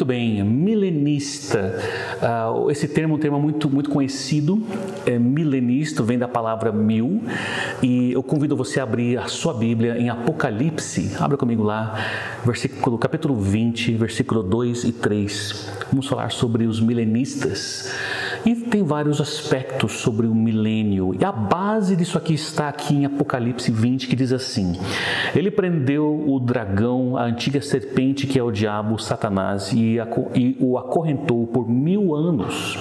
bem, milenista. Esse termo é um termo muito conhecido. Milenista vem da palavra mil. E eu convido você a abrir a sua Bíblia em Apocalipse. Abra comigo lá, capítulo 20, versículo 2 e 3. Vamos falar sobre os milenistas. E tem vários aspectos sobre o milênio. E a base disso aqui está aqui em Apocalipse 20, que diz assim: ele prendeu o dragão, a antiga serpente que é o diabo, Satanás, e o acorrentou por 1000 anos.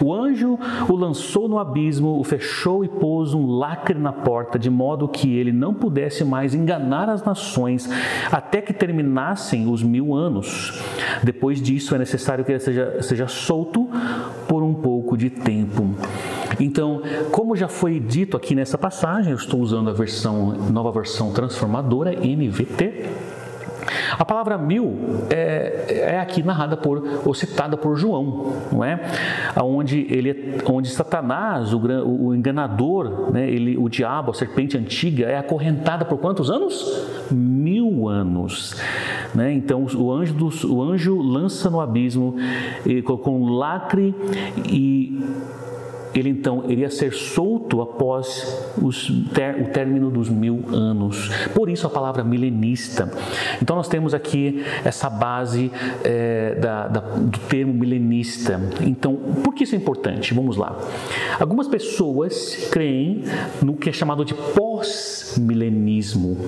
O anjo o lançou no abismo, o fechou e pôs um lacre na porta, de modo que ele não pudesse mais enganar as nações, até que terminassem os 1000 anos. Depois disso, é necessário que ele seja solto por um pouco de tempo. Então, como já foi dito aqui nessa passagem, eu estou usando a nova versão transformadora, NVT. A palavra 1000 é aqui narrada ou citada por João, não é? Onde Satanás, o enganador, né? O diabo, a serpente antiga, é acorrentada por quantos anos? 1000 anos. Né? Então o anjo lança no abismo, ele colocou um lacre e ele então iria ser solto após o término dos 1000 anos. Por isso a palavra milenista. Então nós temos aqui essa base do termo milenista. Então, por que isso é importante? Vamos lá. Algumas pessoas creem no que é chamado de pós-milenismo.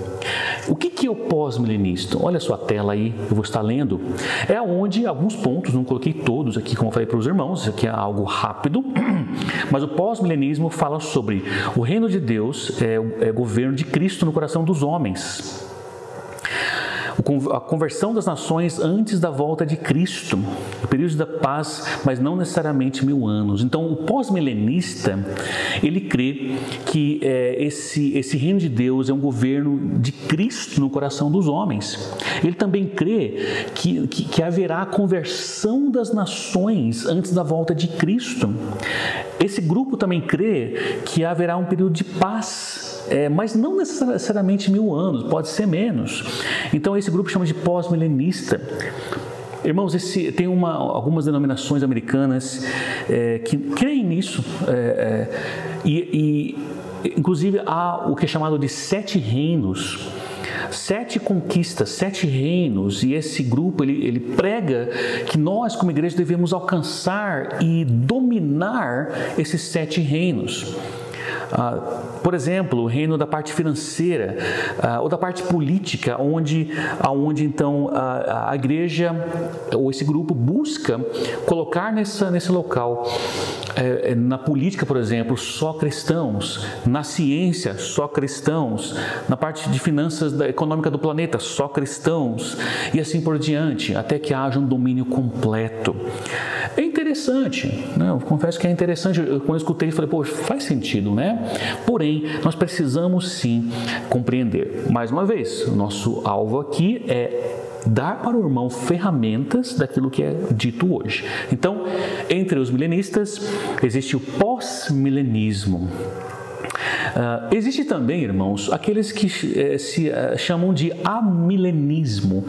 O que é o pós-milenista? Olha a sua tela aí, eu vou estar lendo. É onde alguns pontos, não coloquei todos aqui, como eu falei para os irmãos, isso aqui é algo rápido. Mas o pós-milenismo fala sobre o reino de Deus, é o governo de Cristo no coração dos homens. A conversão das nações antes da volta de Cristo, o período da paz, mas não necessariamente 1000 anos. Então, o pós-milenista, ele crê que esse reino de Deus é um governo de Cristo no coração dos homens. Ele também crê que haverá a conversão das nações antes da volta de Cristo. Esse grupo também crê que haverá um período de paz, mas não necessariamente 1000 anos, pode ser menos. Então esse grupo chama de pós-milenista. Irmãos, tem algumas denominações americanas que creem nisso, inclusive há o que é chamado de 7 reinos. 7 conquistas, 7 reinos, e esse grupo ele prega que nós como igreja devemos alcançar e dominar esses 7 reinos. Por exemplo, o reino da parte financeira ou da parte política, onde então a igreja ou esse grupo busca colocar nesse local. Na política, por exemplo, só cristãos. Na ciência, só cristãos. Na parte de finanças econômica do planeta, só cristãos. E assim por diante, até que haja um domínio completo. É interessante, né? Eu confesso que é interessante. Quando eu escutei, falei, poxa, faz sentido, né? Porém, nós precisamos sim compreender. Mais uma vez, o nosso alvo aqui é dar para o irmão ferramentas daquilo que é dito hoje. Então, entre os milenistas, existe o pós-milenismo. Existe também, irmãos, aqueles que se chamam de amilenismo.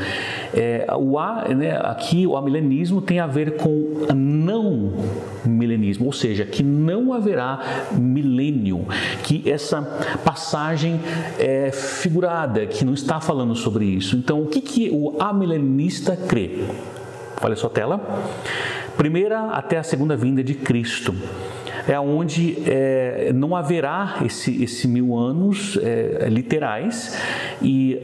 Aqui o amilenismo tem a ver com não milenismo, ou seja, que não haverá milênio, que essa passagem é figurada, que não está falando sobre isso. Então, o que o amilenista crê? Olha a sua tela. Primeira até a segunda vinda de Cristo. É onde não haverá esses 1000 anos literais, e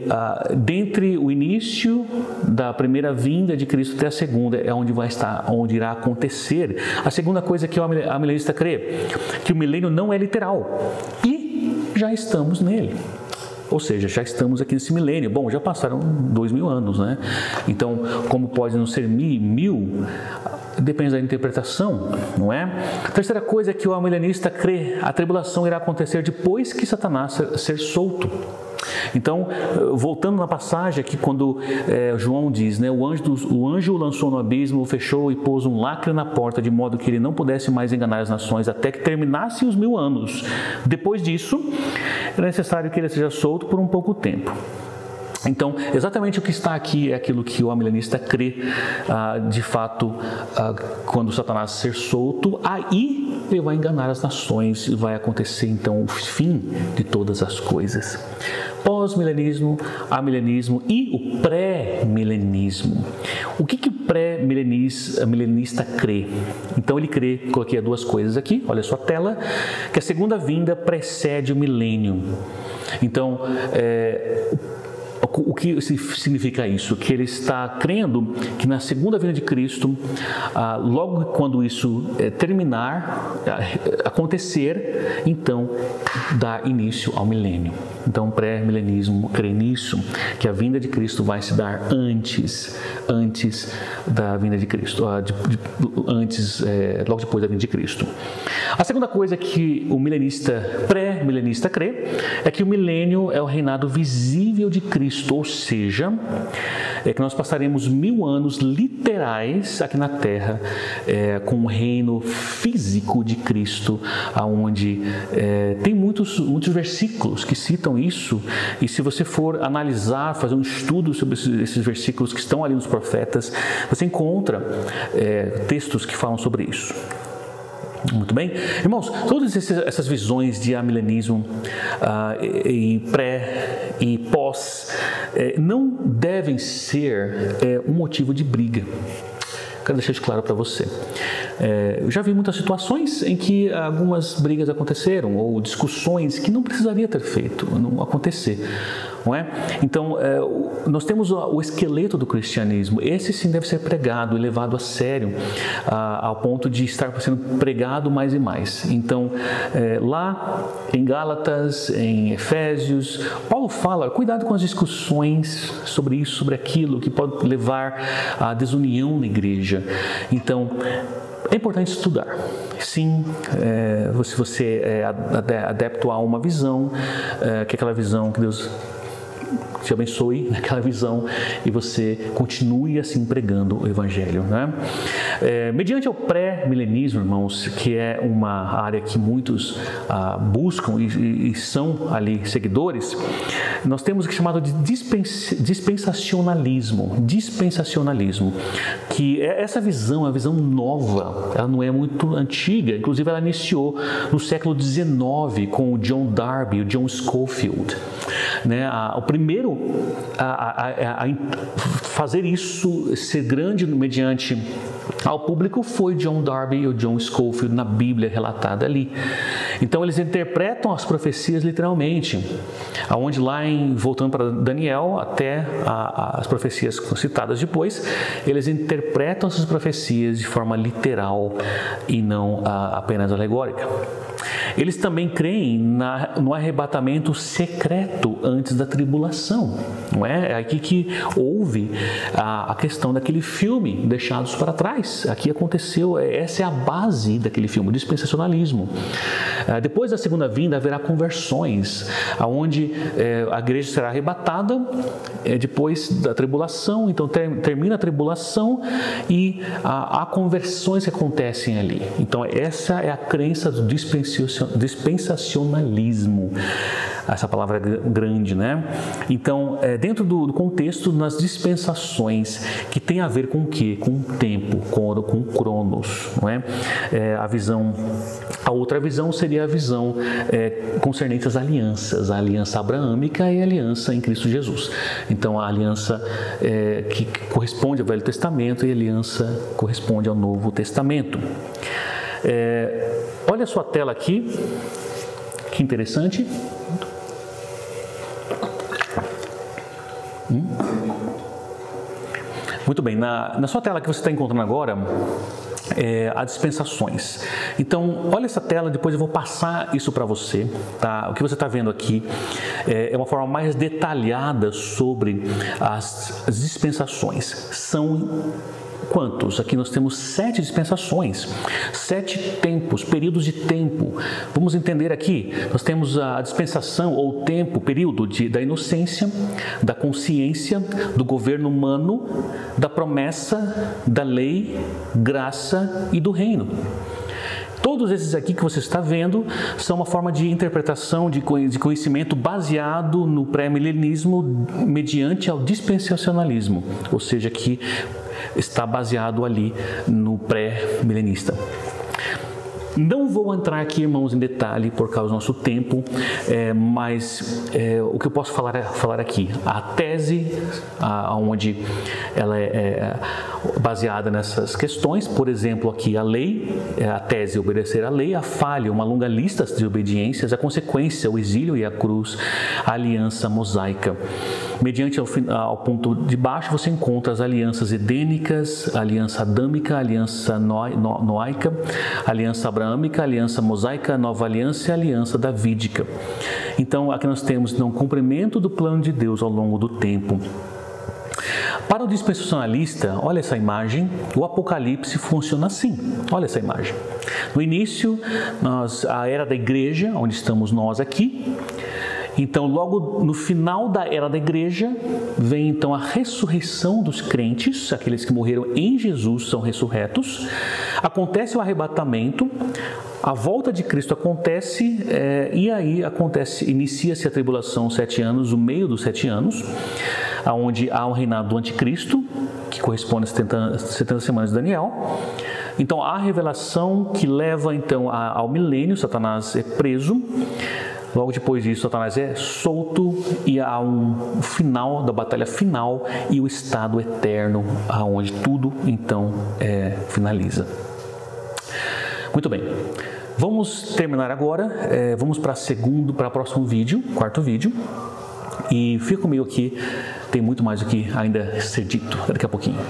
dentre o início da primeira vinda de Cristo até a segunda é onde irá acontecer. A segunda coisa que o amilenista crê, que o milênio não é literal, e já estamos nele. Ou seja, já estamos aqui nesse milênio. Bom, já passaram 2000 anos, né? Então, como pode não ser 1000? Depende da interpretação, não é? A terceira coisa é que o amilenista crê, a tribulação irá acontecer depois que Satanás ser solto. Então, voltando na passagem aqui, quando João diz, né, o anjo o lançou no abismo, o fechou e pôs um lacre na porta, de modo que ele não pudesse mais enganar as nações, até que terminassem os 1000 anos. Depois disso, é necessário que ele seja solto por um pouco tempo. Então, exatamente o que está aqui é aquilo que o amilenista crê. De fato, quando Satanás ser solto, aí ele vai enganar as nações e vai acontecer então o fim de todas as coisas. Pós-milenismo, amilenismo e o pré-milenismo. O que o pré-milenista crê? Então ele crê, coloquei duas coisas aqui, olha a sua tela, que a segunda vinda precede o milênio. Então, o que significa isso? Que ele está crendo que na segunda vinda de Cristo, logo quando isso terminar, acontecer, então dá início ao milênio. Então o pré-milenismo crê nisso, que a vinda de Cristo vai se dar antes da vinda de Cristo, logo depois da vinda de Cristo. A segunda coisa que o pré-milenista crê é que o milênio é o reinado visível de Cristo, ou seja, que nós passaremos 1000 anos literais aqui na Terra com o reino físico de Cristo, onde tem muitos versículos que citam isso, e se você for analisar, fazer um estudo sobre esses versículos que estão ali nos profetas, você encontra textos que falam sobre isso. Muito bem? Irmãos, todas essas visões de amilenismo e pré e pós não devem ser um motivo de briga. Quero deixar isso claro para você. Eu já vi muitas situações em que algumas brigas aconteceram ou discussões que não precisaria ter feito, não acontecer. Não é? Então, nós temos o esqueleto do cristianismo. Esse sim deve ser pregado e levado a sério, ao ponto de estar sendo pregado mais e mais. Então, lá em Gálatas, em Efésios, Paulo fala, cuidado com as discussões sobre isso, sobre aquilo, que pode levar à desunião na igreja. Então, é importante estudar. Sim, se você é adepto a uma visão, que é aquela visão que Deus te abençoe naquela visão e você continue assim pregando o Evangelho, né? Mediante o pré-milenismo, irmãos, que é uma área que muitos buscam e são ali seguidores, nós temos o que é chamado de dispensacionalismo, que é essa visão, uma visão nova, ela não é muito antiga, inclusive ela iniciou no século XIX com o John Darby, o John Scofield, né? O primeiro a fazer isso ser grande mediante ao público foi John Darby e o John Scofield na Bíblia relatada ali. Então eles interpretam as profecias literalmente, aonde lá voltando para Daniel até as profecias citadas depois, eles interpretam essas profecias de forma literal e não apenas alegórica. Eles também creem no arrebatamento secreto antes da tribulação, não é? É aqui que houve a questão daquele filme, Deixados para Trás. Aqui aconteceu, essa é a base daquele filme, o dispensacionalismo. Depois da segunda vinda haverá conversões, onde a igreja será arrebatada depois da tribulação, então termina a tribulação e há conversões que acontecem ali. Então essa é a crença do dispensacionalismo, essa palavra grande, né? Então, dentro do contexto, nas dispensações, que tem a ver com o quê? Com o tempo, com o cronos, não é? A outra visão seria a visão concernente às alianças, a aliança abraâmica e a aliança em Cristo Jesus. Então, a aliança que corresponde ao Velho Testamento e a aliança corresponde ao Novo Testamento. Olha a sua tela aqui, que interessante. Muito bem, na sua tela que você está encontrando agora, há dispensações. Então, olha essa tela, depois eu vou passar isso para você, tá? O que você está vendo aqui é uma forma mais detalhada sobre as dispensações. São quantos? Aqui nós temos 7 dispensações, 7 tempos, períodos de tempo. Vamos entender aqui, nós temos a dispensação ou tempo, período da inocência, da consciência, do governo humano, da promessa, da lei, graça e do reino. Todos esses aqui que você está vendo são uma forma de interpretação, de conhecimento baseado no pré-milenismo mediante ao dispensacionalismo, ou seja, que está baseado ali no pré-milenista. Não vou entrar aqui, irmãos, em detalhe por causa do nosso tempo, mas o que eu posso falar aqui, a tese onde ela é baseada nessas questões, por exemplo, aqui a lei, a tese obedecer à lei, a falha, uma longa lista de obediências, a consequência, o exílio e a cruz, a aliança mosaica. Mediante ao ponto de baixo você encontra as alianças edênicas, a aliança adâmica, a aliança noaica, a aliança abraâmica, a aliança mosaica, a nova aliança e a aliança davídica. Então aqui nós temos o cumprimento do plano de Deus ao longo do tempo. Para o dispensacionalista, olha essa imagem, o Apocalipse funciona assim, olha essa imagem. No início, a era da igreja, onde estamos nós aqui. Então, logo no final da era da igreja, vem então a ressurreição dos crentes, aqueles que morreram em Jesus são ressurretos. Acontece o arrebatamento, a volta de Cristo acontece e aí inicia-se a tribulação 7 anos, o meio dos 7 anos, onde há o reinado do anticristo, que corresponde a 70 semanas de Daniel. Então, há a revelação que leva então ao milênio, Satanás é preso. Logo depois disso, Satanás é solto e há um final da batalha final e o estado eterno, onde tudo então finaliza. Muito bem, vamos terminar agora, vamos para o próximo vídeo, quarto vídeo, e fica comigo aqui, tem muito mais o que ainda ser dito daqui a pouquinho.